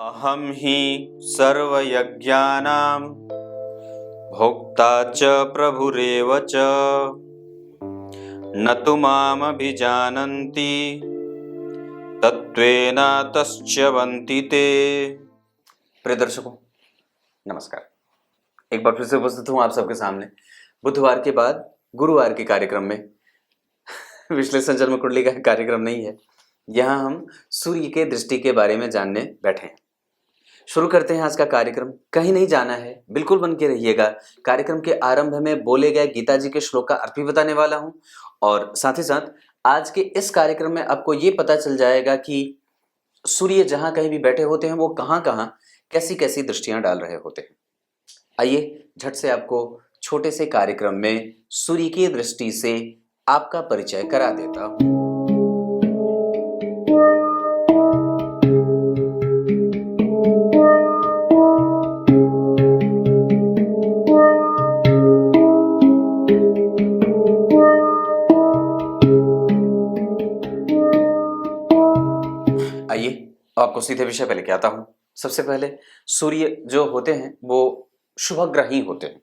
अहम हि सर्वयज्ञानां भोक्ता च प्रभुरेव च न तु मामभिजानन्ति तत्त्वेन तस्च्यवन्ति ते। प्रिय दर्शकों, नमस्कार। एक बार फिर से उपस्थित हूँ आप सबके सामने बुधवार के बाद गुरुवार के कार्यक्रम में। विश्लेषण जन्म कुंडली का कार्यक्रम नहीं है, यहाँ हम सूर्य के दृष्टि के बारे में जानने बैठे हैं। शुरू करते हैं आज का कार्यक्रम। कहीं नहीं जाना है, बिल्कुल बन के रहिएगा। कार्यक्रम के आरंभ में बोले गए गीता जी के श्लोक का अर्थ भी बताने वाला हूं और साथ ही साथ आज के इस कार्यक्रम में आपको ये पता चल जाएगा कि सूर्य जहां कहीं भी बैठे होते हैं वो कहां कहां कैसी कैसी दृष्टियां डाल रहे होते हैं। आइए झट से आपको छोटे से कार्यक्रम में सूर्य की दृष्टि से आपका परिचय करा देता हूं। आपको सीधे विषय पे लेके आता हूं। सबसे पहले सूर्य जो होते हैं वो शुभ ग्रह ही होते हैं,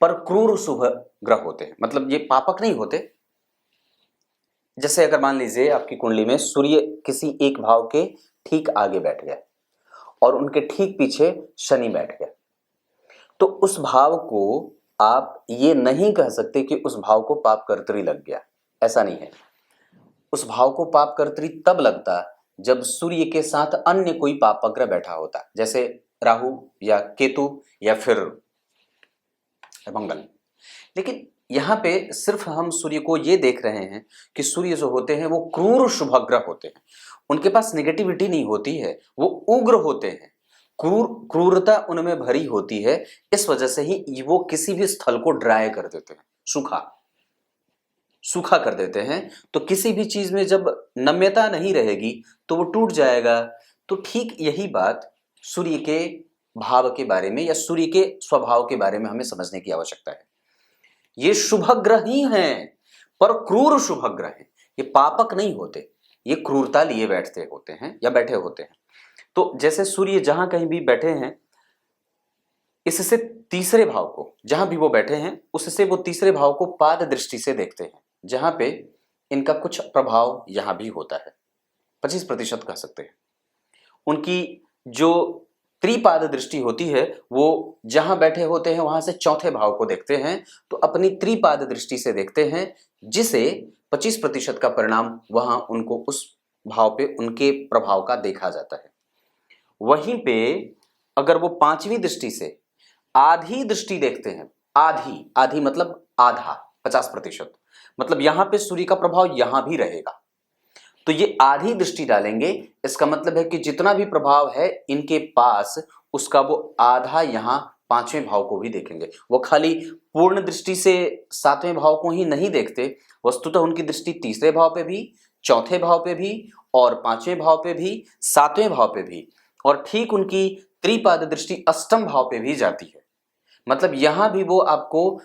पर क्रूर शुभ ग्रह होते हैं। मतलब ये पापक नहीं होते। जैसे अगर मान लीजिए आपकी कुंडली में सूर्य किसी एक भाव के ठीक आगे बैठ गया और उनके ठीक पीछे शनि बैठ गया, तो उस भाव को आप ये नहीं कह सकते कि उस भाव को पाप कर्तरी लग गया। ऐसा नहीं है। उस भाव को पाप कर्तरी तब लगता जब सूर्य के साथ अन्य कोई पापक ग्रह बैठा होता, जैसे राहु या केतु या फिर मंगल। लेकिन यहां पे सिर्फ हम सूर्य को ये देख रहे हैं कि सूर्य जो होते हैं वो क्रूर शुभ ग्रह होते हैं। उनके पास नेगेटिविटी नहीं होती है, वो उग्र होते हैं। क्रूरता उनमें भरी होती है। इस वजह से ही वो किसी भी स्थल को ड्राई कर देते हैं, सूखा कर देते हैं। तो किसी भी चीज में जब नम्यता नहीं रहेगी तो वो टूट जाएगा। तो ठीक यही बात सूर्य के भाव के बारे में या सूर्य के स्वभाव के बारे में हमें समझने की आवश्यकता है। ये शुभ ग्रह ही हैं, पर क्रूर शुभ ग्रह हैं। ये पापक नहीं होते, ये क्रूरता लिए बैठते होते हैं या बैठे होते हैं। तो जैसे सूर्य जहां कहीं भी बैठे हैं, इससे तीसरे भाव को, जहां भी वो बैठे हैं उससे वो तीसरे भाव को पाद दृष्टि से देखते हैं, जहां पे इनका कुछ प्रभाव यहां भी होता है। 25% कह सकते हैं। उनकी जो त्रिपाद दृष्टि होती है वो जहां बैठे होते हैं वहां से चौथे भाव को देखते हैं, तो अपनी त्रिपाद दृष्टि से देखते हैं, जिसे 25% का परिणाम वहां उनको उस भाव पे उनके प्रभाव का देखा जाता है। वहीं पे अगर वो पांचवी दृष्टि से आधी दृष्टि देखते हैं, आधी मतलब आधा, 50%, मतलब यहां पे सूर्य का प्रभाव यहां भी रहेगा, तो ये आधी दृष्टि डालेंगे। इसका मतलब है कि जितना भी प्रभाव है इनके पास, उसका वो आधा यहां पांचवें भाव को भी देखेंगे। वो खाली पूर्ण दृष्टि से सातवें भाव को ही नहीं देखते, वस्तुतः उनकी दृष्टि तीसरे भाव पे भी, चौथे भाव पे भी और पांचवें भाव पे भी, सातवें भाव पे भी, और ठीक उनकी त्रिपाद दृष्टि अष्टम भाव पे भी जाती है। मतलब यहां भी वो आपको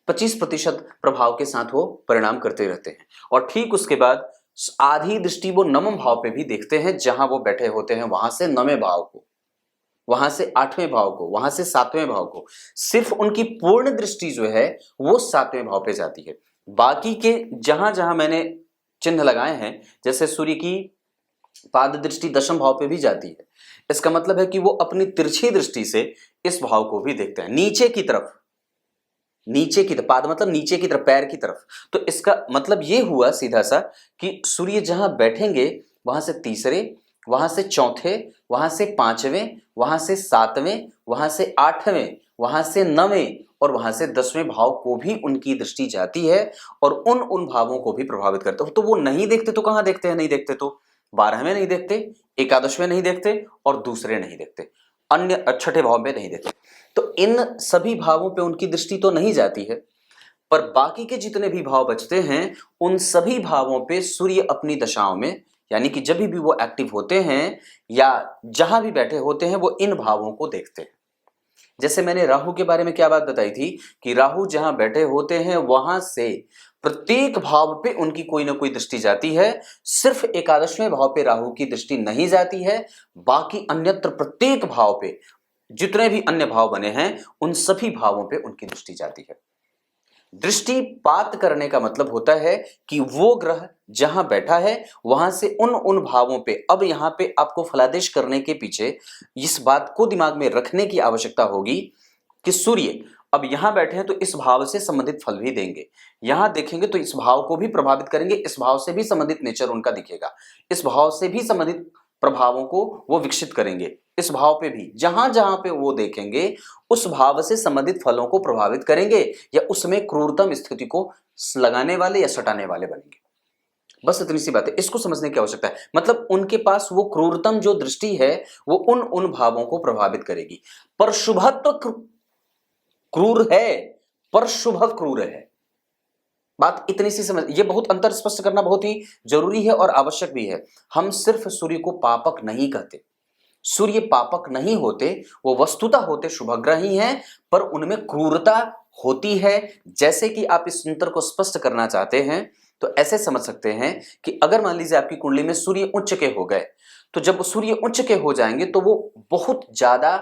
25% प्रभाव के साथ वो परिणाम करते रहते हैं। और ठीक उसके बाद आधी दृष्टि वो नवम भाव पे भी देखते हैं, जहां वो बैठे होते हैं वहां से नवें भाव को, वहां से आठवें भाव को, वहां से सातवें भाव को। सिर्फ उनकी पूर्ण दृष्टि जो है वो सातवें भाव पे जाती है। बाकी के जहां जहां मैंने चिन्ह लगाए हैं, जैसे सूर्य की पाद दृष्टि दशम भाव पे भी जाती है, इसका मतलब है कि वो अपनी तिरछी दृष्टि से इस भाव को भी देखते हैं, नीचे की तरफ पाद मतलब नीचे की तरफ, पैर की तरफ। तो इसका मतलब ये हुआ सीधा सा कि सूर्य जहां बैठेंगे वहां से तीसरे, वहां से चौथे, वहां से पांचवें, वहां से सातवें, वहां से आठवें, वहां से नवें और वहां से 10वें भाव को भी उनकी दृष्टि जाती है और उन भावों को भी प्रभावित करते हो। तो वो नहीं देखते तो कहां देखते हैं? नहीं देखते तो 12वें नहीं देखते, एकादशवें नहीं देखते और दूसरे नहीं देखते, अन्य छठे भाव में नहीं देखते। तो इन सभी भावों पे उनकी दृष्टि तो नहीं जाती है, पर बाकी के जितने भी भाव बचते हैं उन सभी भावों पे सूर्य अपनी दशाओं में, यानी कि जब भी वो एक्टिव होते हैं या जहां भी बैठे होते हैं, वो इन भावों को देखते हैं। जैसे मैंने राहु के बारे में क्या बात बताई थी कि राहु जहां बैठे होते हैं वहां से प्रत्येक भाव पे उनकी कोई ना कोई दृष्टि जाती है। सिर्फ एकादशवें भाव पे राहु की दृष्टि नहीं जाती है, बाकी अन्यत्र प्रत्येक भाव पे जितने भी अन्य भाव बने हैं उन सभी भावों पे उनकी दृष्टि जाती है। दृष्टिपात करने का मतलब होता है कि वो ग्रह जहां बैठा है वहां से उन उन भावों पे, अब यहां पे आपको फलादेश करने के पीछे इस बात को दिमाग में रखने की आवश्यकता होगी कि सूर्य अब यहां बैठे हैं तो इस भाव से संबंधित फल भी देंगे, यहां देखेंगे तो इस भाव को भी प्रभावित करेंगे, इस भाव से भी संबंधित नेचर उनका दिखेगा, इस भाव से भी संबंधित प्रभावों को वो विकसित करेंगे, इस भाव पे भी जहां जहां पे वो देखेंगे उस भाव से संबंधित फलों को प्रभावित करेंगे या उसमें क्रूरतम स्थिति को लगाने वाले या सटाने वाले बनेंगे। बस इतनी सी बात है, इसको समझने की आवश्यकता है। मतलब उनके पास वो क्रूरतम जो दृष्टि है वो उन उन भावों को प्रभावित करेगी। पर शुभत्व क्रूर है, पर शुभ क्रूर है। बात इतनी सी समझ, ये बहुत अंतर स्पष्ट करना बहुत ही जरूरी है और आवश्यक भी है। हम सिर्फ सूर्य को पापक नहीं कहते, सूर्य पापक नहीं होते, वो वस्तुतः होते शुभग्रह ही हैं, पर उनमें क्रूरता होती है। जैसे कि आप इस अंतर को स्पष्ट करना चाहते हैं तो ऐसे समझ सकते हैं कि अगर मान लीजिए आपकी कुंडली में सूर्य उच्च के हो गए, तो जब सूर्य उच्च के हो जाएंगे तो वो बहुत ज्यादा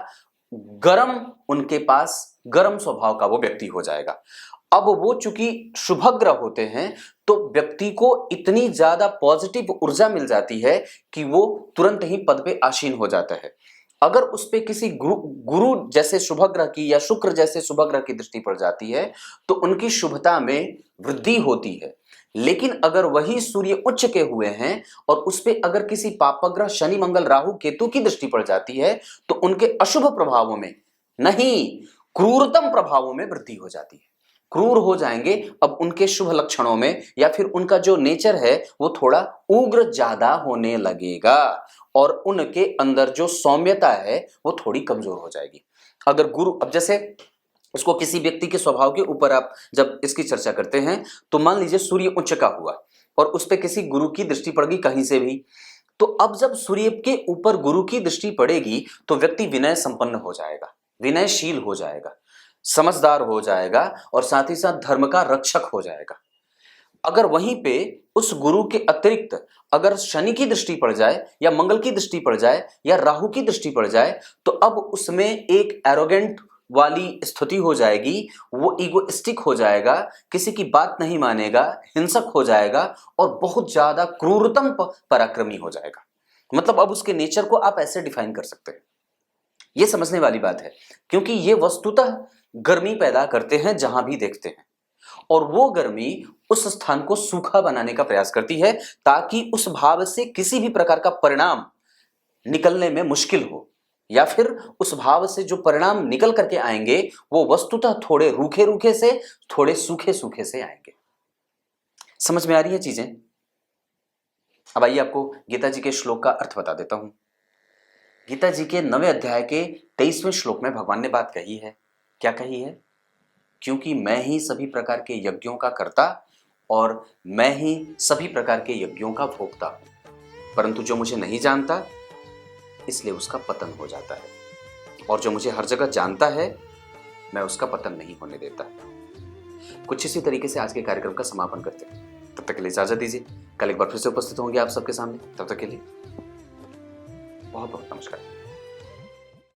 गर्म, उनके पास गर्म स्वभाव का वो व्यक्ति हो जाएगा। अब वो चूंकि शुभग्रह होते हैं तो व्यक्ति को इतनी ज्यादा पॉजिटिव ऊर्जा मिल जाती है कि वो तुरंत ही पद पे आसीन हो जाता है। अगर उस पे किसी गुरु जैसे शुभग्रह की या शुक्र जैसे शुभग्रह की दृष्टि पड़ जाती है तो उनकी शुभता में वृद्धि होती है। लेकिन अगर वही सूर्य उच्च के हुए हैं और उस पे अगर किसी पापग्रह शनि मंगल राहु केतु की दृष्टि पड़ जाती है तो उनके अशुभ प्रभावों में नहीं, क्रूरतम प्रभावों में वृद्धि हो जाती है, क्रूर हो जाएंगे। अब उनके शुभ लक्षणों में या फिर उनका जो नेचर है वो थोड़ा उग्र ज्यादा होने लगेगा और उनके अंदर जो सौम्यता है वो थोड़ी कमजोर हो जाएगी। अगर गुरु, अब जैसे इसको किसी व्यक्ति के स्वभाव के ऊपर आप जब इसकी चर्चा करते हैं तो मान लीजिए सूर्य उच्च का हुआ और उस पर किसी गुरु की दृष्टि पड़ गई कहीं से भी, तो अब जब सूर्य के ऊपर गुरु की दृष्टि पड़ेगी तो व्यक्ति विनय संपन्न हो जाएगा, विनयशील हो जाएगा, समझदार हो जाएगा और साथ ही साथ धर्म का रक्षक हो जाएगा। अगर वहीं पे उस गुरु के अतिरिक्त अगर शनि की दृष्टि पड़ जाए या मंगल की दृष्टि पड़ जाए या राहु की दृष्टि पड़ जाए तो अब उसमें एक एरोगेंट वाली स्थिति हो जाएगी, वो ईगोइस्टिक हो जाएगा, किसी की बात नहीं मानेगा, हिंसक हो जाएगा और बहुत ज्यादा क्रूरतम पराक्रमी हो जाएगा। मतलब अब उसके नेचर को आप ऐसे डिफाइन कर सकते हैं। ये समझने वाली बात है क्योंकि ये वस्तुतः गर्मी पैदा करते हैं जहां भी देखते हैं और वो गर्मी उस स्थान को सूखा बनाने का प्रयास करती है ताकि उस भाव से किसी भी प्रकार का परिणाम निकलने में मुश्किल हो या फिर उस भाव से जो परिणाम निकल करके आएंगे वो वस्तुतः थोड़े रूखे रूखे से, थोड़े सूखे सूखे से आएंगे। समझ में आ रही है चीजें? अब आइए आपको गीता जी के श्लोक का अर्थ बता देता हूं। गीता जी के 9वें अध्याय के 23वें श्लोक में भगवान ने बात कही है। क्या कही है? क्योंकि मैं ही सभी प्रकार के यज्ञों का कर्ता और मैं ही सभी प्रकार के यज्ञों का भोक्ता हूं, परंतु जो मुझे नहीं जानता इसलिए उसका पतन हो जाता है और जो मुझे हर जगह जानता है मैं उसका पतन नहीं होने देता। कुछ इसी तरीके से आज के कार्यक्रम का समापन करते हैं। तब तक के लिए इजाजत दीजिए, कल एक बार फिर से उपस्थित होंगे आप सबके सामने। तब तक के लिए बहुत बहुत नमस्कार।